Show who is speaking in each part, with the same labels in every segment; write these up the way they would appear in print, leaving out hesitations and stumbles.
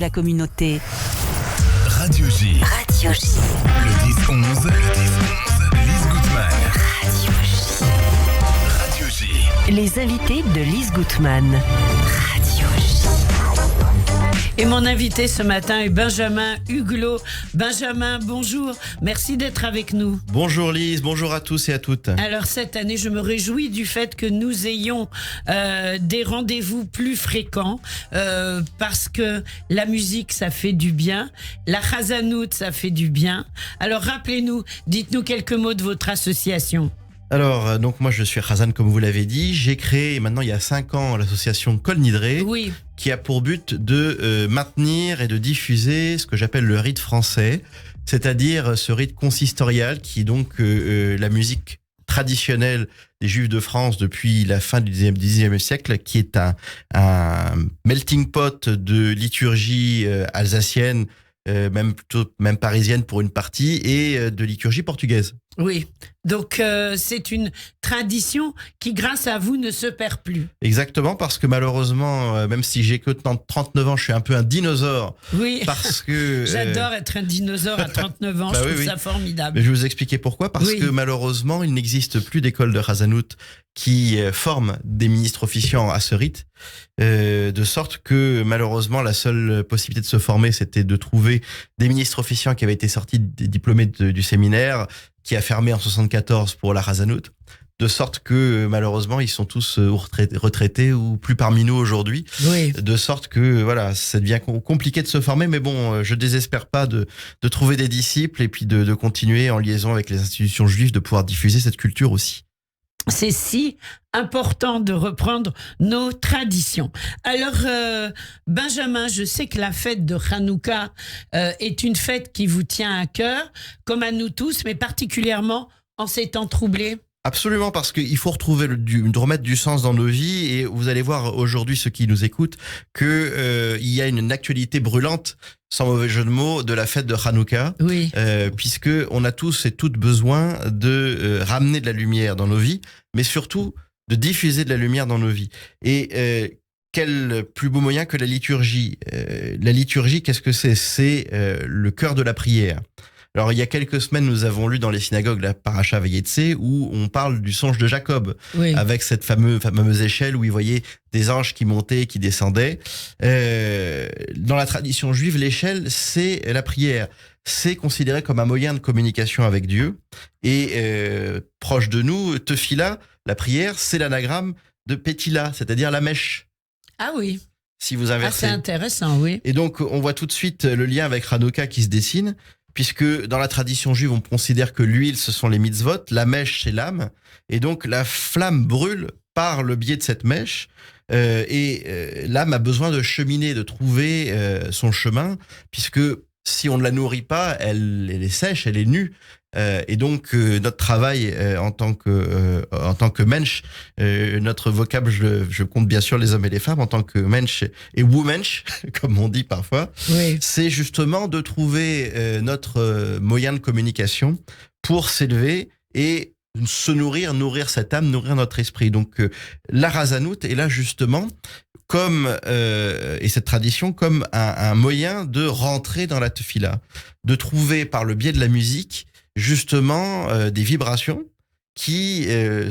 Speaker 1: La communauté.
Speaker 2: Radio J.
Speaker 1: Radio J.
Speaker 2: Le 10-11. Lise Gutmann.
Speaker 1: Radio J.
Speaker 2: Radio J.
Speaker 1: Les invités de Lise Gutmann. Radio J.
Speaker 3: Et mon invité ce matin est Benjamin Huglot. Benjamin, bonjour. Merci d'être avec nous.
Speaker 4: Bonjour Lise, bonjour à tous et à toutes.
Speaker 3: Alors cette année, je me réjouis du fait que nous ayons des rendez-vous plus fréquents parce que la musique, ça fait du bien. La Chazanout, ça fait du bien. Alors rappelez-nous, dites-nous quelques mots de votre association.
Speaker 4: Alors, donc moi je suis Chazan comme vous l'avez dit. J'ai créé maintenant il y a 5 ans l'association Kol Nidre,
Speaker 3: Oui,
Speaker 4: qui a pour but de maintenir et de diffuser ce que j'appelle le rite français, c'est-à-dire ce rite consistorial qui est donc la musique traditionnelle des Juifs de France depuis la fin du XIXe siècle, qui est un melting pot de liturgie alsacienne, même parisienne pour une partie, et de liturgie portugaise.
Speaker 3: oui. Donc c'est une tradition qui, grâce à vous, ne se perd plus.
Speaker 4: Exactement, parce que malheureusement, même si j'ai que 39 ans, je suis un peu un dinosaure.
Speaker 3: Oui,
Speaker 4: Parce que
Speaker 3: j'adore être un dinosaure à 39 ans,
Speaker 4: Bah
Speaker 3: je
Speaker 4: oui,
Speaker 3: trouve
Speaker 4: oui.
Speaker 3: ça formidable.
Speaker 4: Mais je vais vous expliquer pourquoi. Parce
Speaker 3: Oui.
Speaker 4: que malheureusement, il n'existe plus d'école de Chazanout qui forme des ministres officiants à ce rite. De sorte que malheureusement, la seule possibilité de se former, c'était de trouver des ministres officiants qui avaient été sortis des diplômés du séminaire, qui a fermé en 74 pour la Chazanout. De sorte que malheureusement, ils sont tous retraités ou plus parmi nous aujourd'hui.
Speaker 3: Oui.
Speaker 4: De sorte que voilà, ça devient compliqué de se former, mais bon, je désespère pas de trouver des disciples et puis de continuer en liaison avec les institutions juives, de pouvoir diffuser cette culture aussi.
Speaker 3: C'est si important de reprendre nos traditions. Alors, Benjamin, je sais que la fête de Hanouka est une fête qui vous tient à cœur, comme à nous tous, mais particulièrement en ces temps troublés.
Speaker 4: Absolument, parce qu'il faut retrouver de remettre du sens dans nos vies, et vous allez voir aujourd'hui, ceux qui nous écoutent, que il y a une actualité brûlante, sans mauvais jeu de mots, de la fête de Hanouka.
Speaker 3: Oui.
Speaker 4: Puisque on a tous et toutes besoin de ramener de la lumière dans nos vies, mais surtout de diffuser de la lumière dans nos vies. Et quel plus beau moyen que la liturgie. La liturgie, qu'est-ce que c'est ? C'est le cœur de la prière. Alors, il y a quelques semaines, nous avons lu dans les synagogues la Paracha Vayetse, où on parle du songe de Jacob,
Speaker 3: Oui.
Speaker 4: avec cette fameuse échelle où il voyait des anges qui montaient, qui descendaient. Dans la tradition juive, l'échelle, c'est la prière. C'est considéré comme un moyen de communication avec Dieu. Et proche de nous, Tefila, la prière, c'est l'anagramme de Petila, c'est-à-dire la mèche,
Speaker 3: Ah oui.
Speaker 4: si vous
Speaker 3: Ah,
Speaker 4: inversez.
Speaker 3: c'est intéressant, oui.
Speaker 4: Et donc, on voit tout de suite le lien avec Hanouka qui se dessine, puisque dans la tradition juive, on considère que l'huile, ce sont les mitzvot, la mèche, c'est l'âme, et donc la flamme brûle par le biais de cette mèche, et l'âme a besoin de cheminer, de trouver son chemin, puisque si on ne la nourrit pas, elle est sèche, elle est nue. Et donc notre travail en tant que mensch, notre vocable, je compte bien sûr les hommes et les femmes, en tant que mensch et womensch, comme on dit parfois,
Speaker 3: Oui.
Speaker 4: c'est justement de trouver notre moyen de communication pour s'élever et se nourrir cette âme, nourrir notre esprit. Donc la Chazanout est là justement comme et cette tradition comme un moyen de rentrer dans la tefila, de trouver par le biais de la musique justement des vibrations qui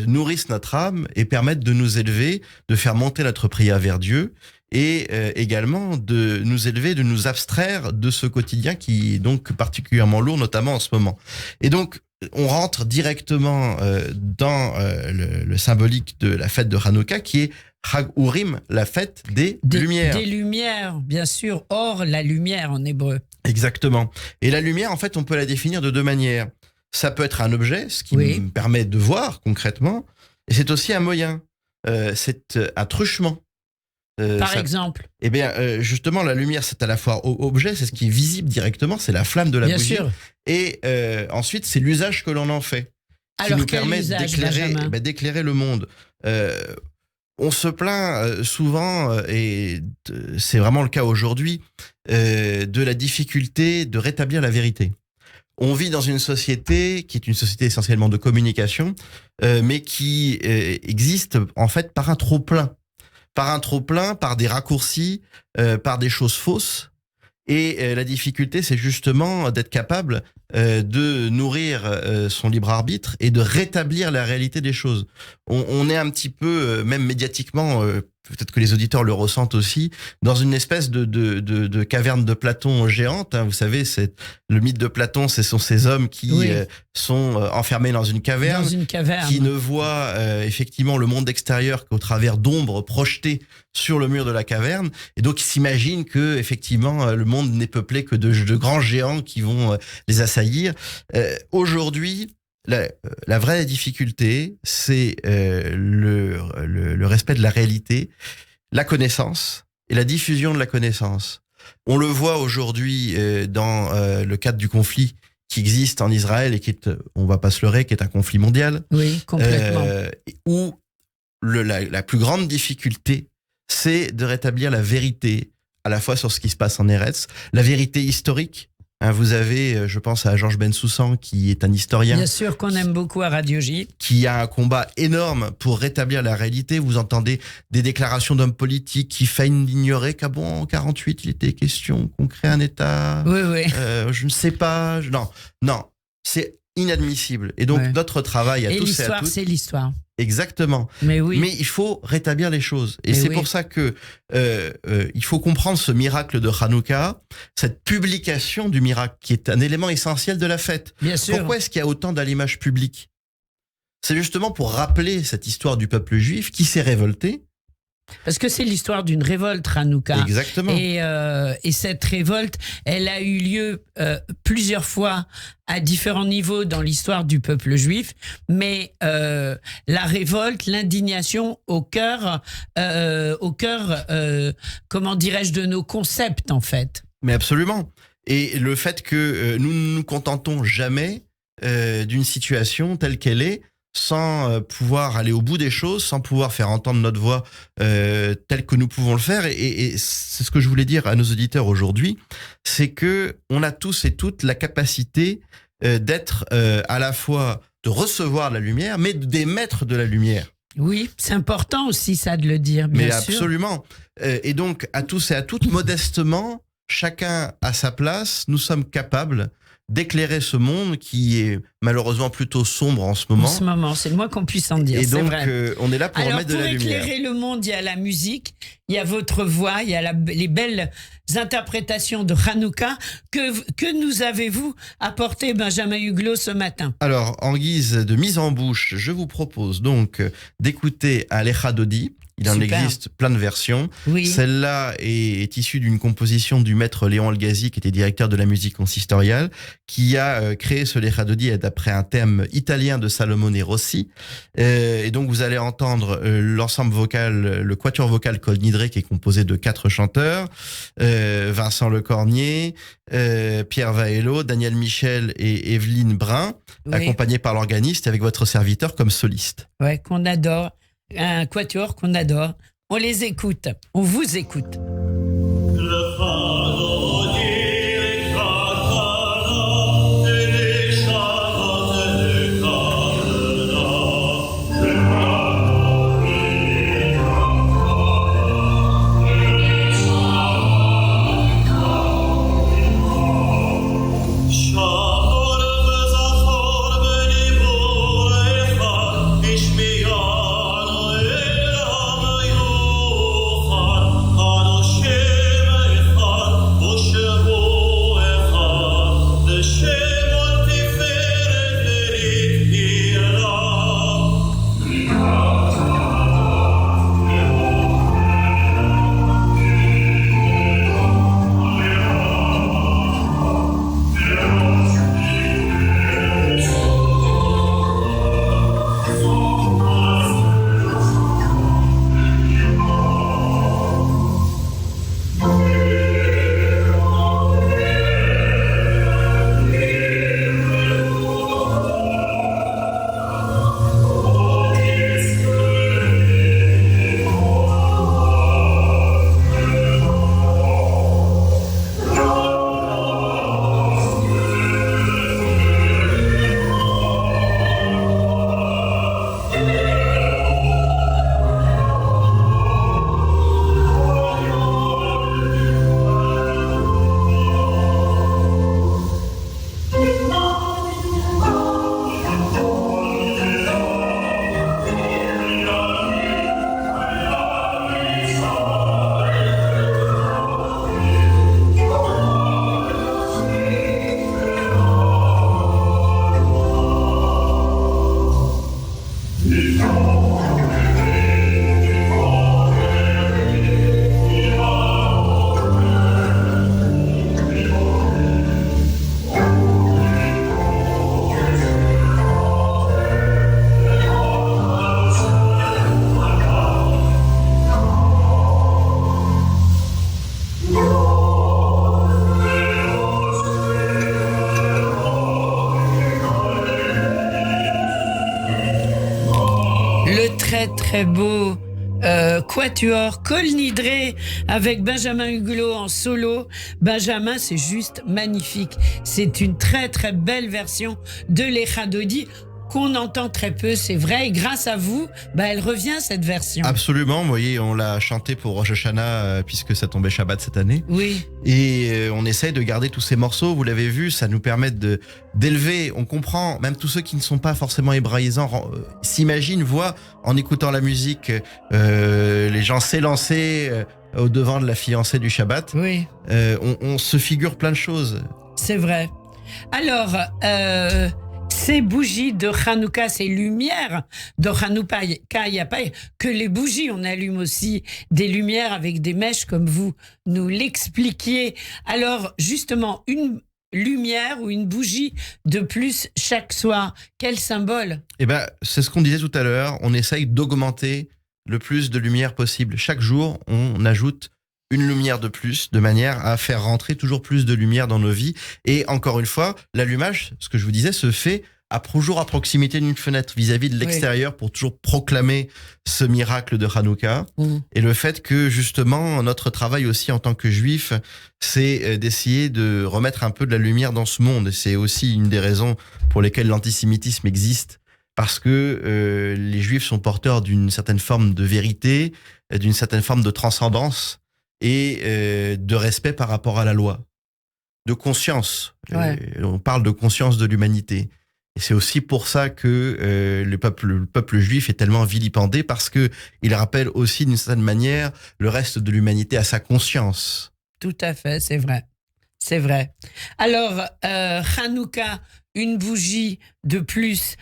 Speaker 4: nourrissent notre âme et permettent de nous élever, de faire monter notre prière vers Dieu, et également de nous élever, de nous abstraire de ce quotidien qui est donc particulièrement lourd, notamment en ce moment. Et donc, on rentre directement dans le symbolique de la fête de Hanouka, qui est Chag Urim, la fête des lumières.
Speaker 3: Des lumières, bien sûr. Or, la lumière en hébreu.
Speaker 4: Exactement. Et la lumière, en fait, on peut la définir de deux manières. Ça peut être un objet, ce qui
Speaker 3: Oui.
Speaker 4: me permet de voir concrètement, et c'est aussi un moyen. C'est un truchement.
Speaker 3: Par exemple.
Speaker 4: Eh bien, justement, la lumière, c'est à la fois objet, c'est ce qui est visible directement, c'est la flamme de la
Speaker 3: Bien
Speaker 4: bougie.
Speaker 3: sûr.
Speaker 4: Et ensuite, c'est l'usage que l'on en fait, qui
Speaker 3: Alors,
Speaker 4: nous
Speaker 3: quel
Speaker 4: permet
Speaker 3: usage,
Speaker 4: d'éclairer,
Speaker 3: Benjamin
Speaker 4: d'éclairer le monde. On se plaint souvent, et c'est vraiment le cas aujourd'hui, de la difficulté de rétablir la vérité. On vit dans une société qui est une société essentiellement de communication, mais qui existe en fait par un trop-plein. Par un trop-plein, par des raccourcis, par des choses fausses. Et la difficulté, c'est justement d'être capable de nourrir son libre arbitre et de rétablir la réalité des choses. On est un petit peu, même médiatiquement, peut-être que les auditeurs le ressentent aussi, dans une espèce de caverne de Platon géante. Hein. Vous savez, c'est le mythe de Platon, ce sont ces hommes qui sont enfermés dans une caverne, qui ne voient effectivement le monde extérieur qu'au travers d'ombres projetées sur le mur de la caverne, et donc ils s'imaginent que effectivement le monde n'est peuplé que de grands géants qui vont les assaillir. Aujourd'hui, la vraie difficulté, c'est le respect de la réalité, la connaissance et la diffusion de la connaissance. On le voit aujourd'hui dans le cadre du conflit qui existe en Israël et qui est, on va pas se leurrer, qui est un conflit mondial.
Speaker 3: Oui, complètement.
Speaker 4: Où la plus grande difficulté, c'est de rétablir la vérité, à la fois sur ce qui se passe en Eretz, la vérité historique. Hein, vous avez, je pense à Georges Bensoussan, qui est un historien.
Speaker 3: Bien sûr qu'on aime beaucoup à Radio J.
Speaker 4: Qui a un combat énorme pour rétablir la réalité. Vous entendez des déclarations d'hommes politiques qui feignent d'ignorer qu'à en 48, il était question qu'on crée un État.
Speaker 3: Oui.
Speaker 4: Je ne sais pas. Non. C'est inadmissible. Et donc, notre travail à tous et à toutes...
Speaker 3: l'histoire, c'est l'histoire.
Speaker 4: Exactement.
Speaker 3: Mais oui.
Speaker 4: Mais il faut rétablir les choses. Et c'est pour ça que il faut comprendre ce miracle de Hanouka, cette publication du miracle, qui est un élément essentiel de la fête.
Speaker 3: Bien sûr.
Speaker 4: Pourquoi est-ce qu'il y a autant d'allumages publics ? C'est justement pour rappeler cette histoire du peuple juif qui s'est révolté.
Speaker 3: Parce que c'est l'histoire d'une révolte, Hanouka.
Speaker 4: Exactement.
Speaker 3: Et cette révolte, elle a eu lieu plusieurs fois à différents niveaux dans l'histoire du peuple juif, mais la révolte, l'indignation au cœur, comment dirais-je, de nos concepts, en fait.
Speaker 4: Mais absolument. Et le fait que nous ne nous contentons jamais d'une situation telle qu'elle est, sans pouvoir aller au bout des choses, sans pouvoir faire entendre notre voix telle que nous pouvons le faire. Et c'est ce que je voulais dire à nos auditeurs aujourd'hui, c'est que on a tous et toutes la capacité d'être à la fois de recevoir la lumière, mais d'émettre de la lumière.
Speaker 3: Oui, c'est important aussi ça de le dire, bien sûr.
Speaker 4: Mais absolument. Et donc, à tous et à toutes, modestement, chacun à sa place, nous sommes capables d'éclairer ce monde qui est malheureusement plutôt sombre en ce moment.
Speaker 3: En ce moment, c'est le moins qu'on puisse en dire.
Speaker 4: Et donc,
Speaker 3: vrai.
Speaker 4: On est là pour remettre de la lumière.
Speaker 3: Pour éclairer le monde, il y a la musique, il y a votre voix, il y a les belles interprétations de Hanouka. Que nous avez-vous apporté, Benjamin Huglot, ce matin ?
Speaker 4: Alors, en guise de mise en bouche, je vous propose donc d'écouter Alecha Dodi. Il en existe plein de versions.
Speaker 3: Oui.
Speaker 4: Celle-là est issue d'une composition du maître Léon Algazi, qui était directeur de la musique consistoriale, qui a créé ce Alecha Dodi d'après un thème italien de Salomone Rossi. Et donc, vous allez entendre l'ensemble vocal, le quatuor vocal Kol Nidre, qui est composé de 4 chanteurs, Vincent Lecornier, Pierre Vaello, Daniel Michel et Evelyne Brun, accompagnés par l'organiste avec votre serviteur comme soliste.
Speaker 3: Ouais, qu'on adore. Un quatuor qu'on adore. On les écoute. On vous écoute.
Speaker 5: Shit.
Speaker 3: très très beau quatuor Kol Nidre avec Benjamin Hugelot en solo. Benjamin, c'est juste magnifique. C'est une très très belle version de l'Echa Dodi qu'on entend très peu, c'est vrai. Et grâce à vous, elle revient cette version.
Speaker 4: Absolument, vous voyez, on l'a chanté pour Rosh Hashanah puisque ça tombait Shabbat cette année.
Speaker 3: Oui.
Speaker 4: Et on essaye de garder tous ces morceaux, vous l'avez vu, ça nous permet d'élever, on comprend, même tous ceux qui ne sont pas forcément hébraïsants s'imaginent, voient en écoutant la musique les gens s'élancer au devant de la fiancée du Shabbat.
Speaker 3: Oui.
Speaker 4: On se figure plein de choses.
Speaker 3: C'est vrai. Alors, ces bougies de Hanouka, ces lumières de Hanouka, il n'y a pas que les bougies. On allume aussi des lumières avec des mèches, comme vous nous l'expliquiez. Alors, justement, une lumière ou une bougie de plus chaque soir, quel symbole?
Speaker 4: Eh ben, c'est ce qu'on disait tout à l'heure. On essaye d'augmenter le plus de lumière possible. Chaque jour, on ajoute une lumière de plus, de manière à faire rentrer toujours plus de lumière dans nos vies. Et encore une fois, l'allumage, ce que je vous disais, se fait toujours à proximité d'une fenêtre vis-à-vis de l'extérieur pour toujours proclamer ce miracle de Hanouka. Et le fait que justement, notre travail aussi en tant que juif, c'est d'essayer de remettre un peu de la lumière dans ce monde. C'est aussi une des raisons pour lesquelles l'antisémitisme existe. Parce que les juifs sont porteurs d'une certaine forme de vérité, d'une certaine forme de transcendance et de respect par rapport à la loi, de conscience. On parle de conscience de l'humanité. Et c'est aussi pour ça que le peuple juif est tellement vilipendé, parce que il rappelle aussi d'une certaine manière le reste de l'humanité à sa conscience.
Speaker 3: Tout à fait, c'est vrai. C'est vrai. Alors, Hanouka, une bougie de plus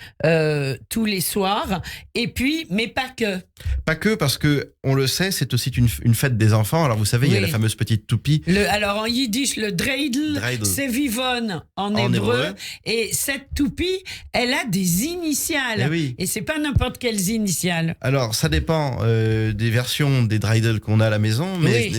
Speaker 3: tous les soirs. Et puis, mais pas que.
Speaker 4: Pas que, parce que, on le sait, c'est aussi une fête des enfants. Alors, vous savez, il y a la fameuse petite toupie.
Speaker 3: Alors, en yiddish, le dreidel, c'est vivon en hébreu. Et cette toupie, elle a des initiales. Et c'est pas n'importe quelles initiales.
Speaker 4: Alors, ça dépend des versions des dreidel qu'on a à la maison. Mais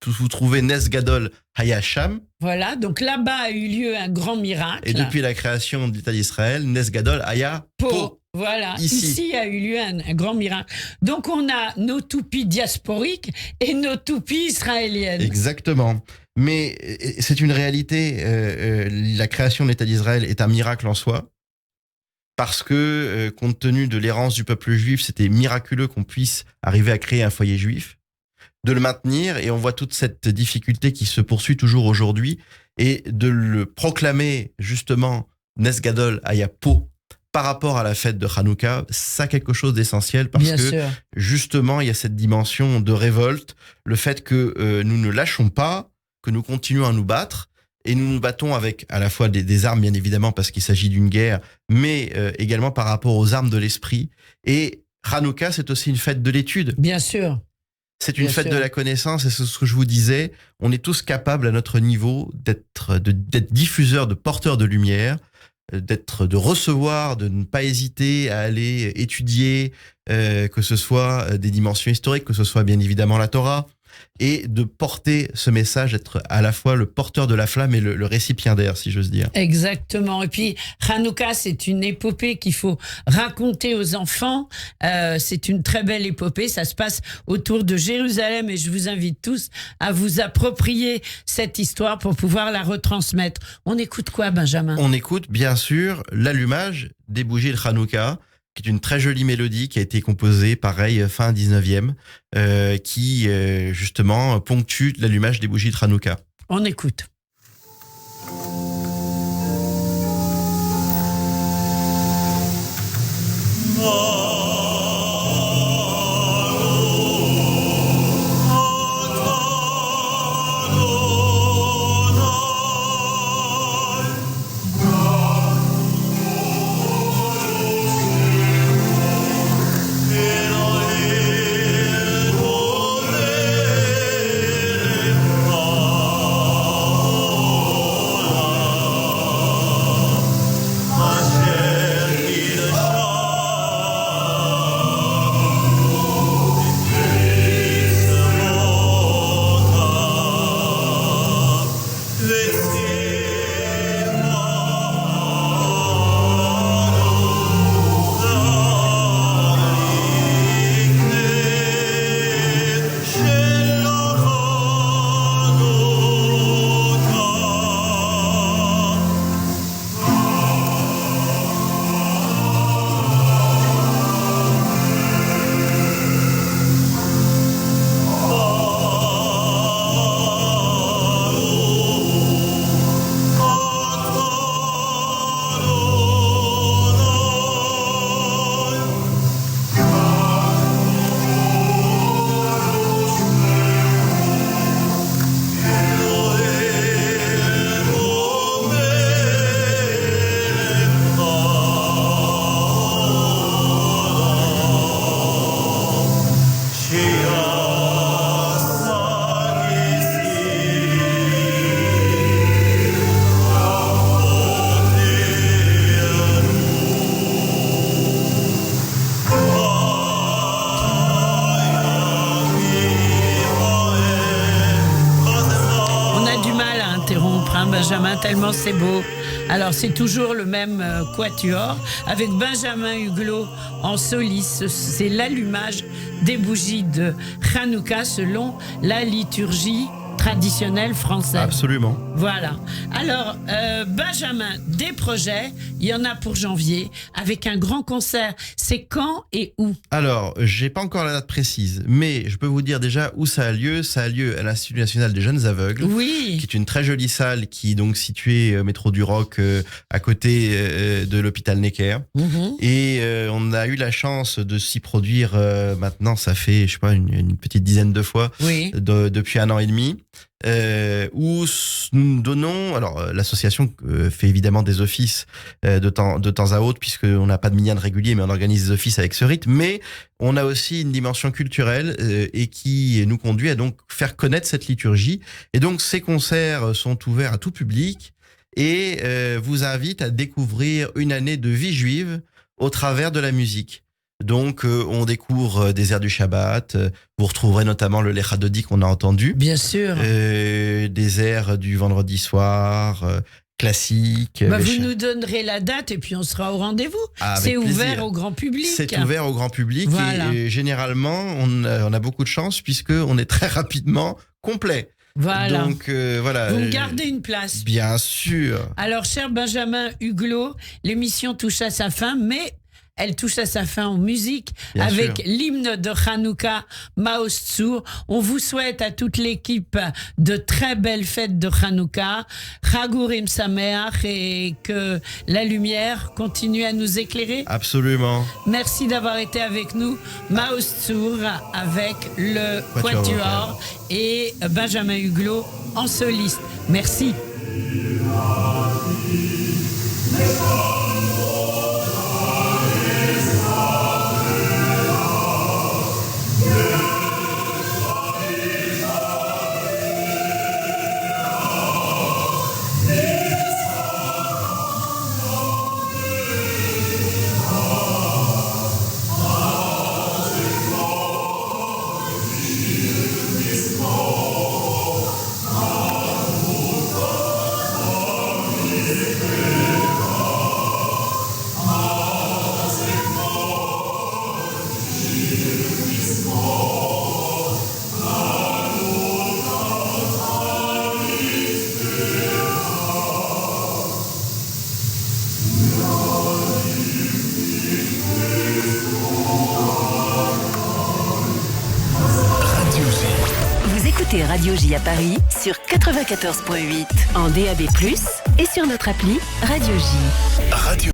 Speaker 4: vous trouvez Nes Gadol Hayasham.
Speaker 3: Voilà, donc là-bas a eu lieu un grand miracle.
Speaker 4: Et depuis la création de l'État d'Israël, Nes Gadol Haya Po.
Speaker 3: Voilà, ici a eu lieu un grand miracle. Donc on a nos toupies diasporiques et nos toupies israéliennes.
Speaker 4: Exactement. Mais c'est une réalité, la création de l'État d'Israël est un miracle en soi. Parce que, compte tenu de l'errance du peuple juif, c'était miraculeux qu'on puisse arriver à créer un foyer juif, de le maintenir, et on voit toute cette difficulté qui se poursuit toujours aujourd'hui, et de le proclamer justement Nes Gadol Haya Po par rapport à la fête de Hanouka, ça a quelque chose d'essentiel, parce que justement il y a cette dimension de révolte, le fait que nous ne lâchons pas, que nous continuons à nous battre, et nous nous battons avec à la fois des armes bien évidemment parce qu'il s'agit d'une guerre, mais également par rapport aux armes de l'esprit. Et Hanouka, c'est aussi une fête de l'étude.
Speaker 3: Bien sûr.
Speaker 4: C'est une fête de la connaissance, et c'est ce que je vous disais. On est tous capables à notre niveau d'être diffuseurs, de porteurs de lumière, de recevoir, de ne pas hésiter à aller étudier, que ce soit des dimensions historiques, que ce soit bien évidemment la Torah, et de porter ce message, d'être à la fois le porteur de la flamme et le récipiendaire, si j'ose dire.
Speaker 3: Exactement. Et puis, Hanouka, c'est une épopée qu'il faut raconter aux enfants. C'est une très belle épopée. Ça se passe autour de Jérusalem, et je vous invite tous à vous approprier cette histoire pour pouvoir la retransmettre. On écoute quoi, Benjamin?
Speaker 4: On écoute, bien sûr, l'allumage des bougies de Hanouka, qui est une très jolie mélodie qui a été composée, pareil, fin 19e, qui, justement, ponctue l'allumage des bougies de Hanouka.
Speaker 3: On écoute. Benjamin, tellement c'est beau. Alors c'est toujours le même quatuor avec Benjamin Huglot en soliste. C'est l'allumage des bougies de Hanouka selon la liturgie traditionnelle française.
Speaker 4: Absolument.
Speaker 3: Voilà. Alors, Benjamin, des projets, il y en a pour janvier, avec un grand concert. C'est quand et où?
Speaker 4: Alors, j'ai pas encore la date précise, mais je peux vous dire déjà où ça a lieu. Ça a lieu à l'Institut national des jeunes aveugles,
Speaker 3: Oui.
Speaker 4: qui est une très jolie salle qui est donc située métro du Roc, à côté de l'hôpital Necker.
Speaker 3: Mhm.
Speaker 4: Et on a eu la chance de s'y produire maintenant, ça fait, je sais pas, une petite dizaine de fois,
Speaker 3: Oui.
Speaker 4: depuis 1 an et demi. Où nous donnons, alors l'association fait évidemment des offices de temps à autre, puisqu'on n'a pas de minyan régulier, mais on organise des offices avec ce rythme, mais on a aussi une dimension culturelle et qui nous conduit à donc faire connaître cette liturgie. Et donc ces concerts sont ouverts à tout public et vous invitent à découvrir une année de vie juive au travers de la musique. Donc, on découvre des airs du Shabbat. Vous retrouverez notamment le Lecha Dodi qu'on a entendu.
Speaker 3: Bien sûr.
Speaker 4: Des airs du vendredi soir, classiques.
Speaker 3: Vous nous donnerez la date et puis on sera au rendez-vous.
Speaker 4: Avec
Speaker 3: C'est ouvert
Speaker 4: plaisir.
Speaker 3: au grand public.
Speaker 4: C'est ouvert au grand public.
Speaker 3: Voilà.
Speaker 4: Et généralement, on a beaucoup de chance puisqu'on est très rapidement complet.
Speaker 3: Voilà.
Speaker 4: Donc, voilà.
Speaker 3: Vous me gardez une place.
Speaker 4: Bien sûr.
Speaker 3: Alors, cher Benjamin Huglot, l'émission touche à sa fin, mais elle touche à sa fin en musique
Speaker 4: Bien
Speaker 3: avec
Speaker 4: sûr.
Speaker 3: l'hymne de Hanouka, Maoz Tzur. On vous souhaite à toute l'équipe de très belles fêtes de Hanouka, Chagurim Sameach, et que la lumière continue à nous éclairer.
Speaker 4: Absolument.
Speaker 3: Merci d'avoir été avec nous. Maoz Tzur avec le
Speaker 4: Quatuor
Speaker 3: Quatuor et Benjamin Huglot en soliste. Merci.
Speaker 1: Vous écoutez Radio J à Paris sur 94.8 en DAB+, et sur notre appli Radio J.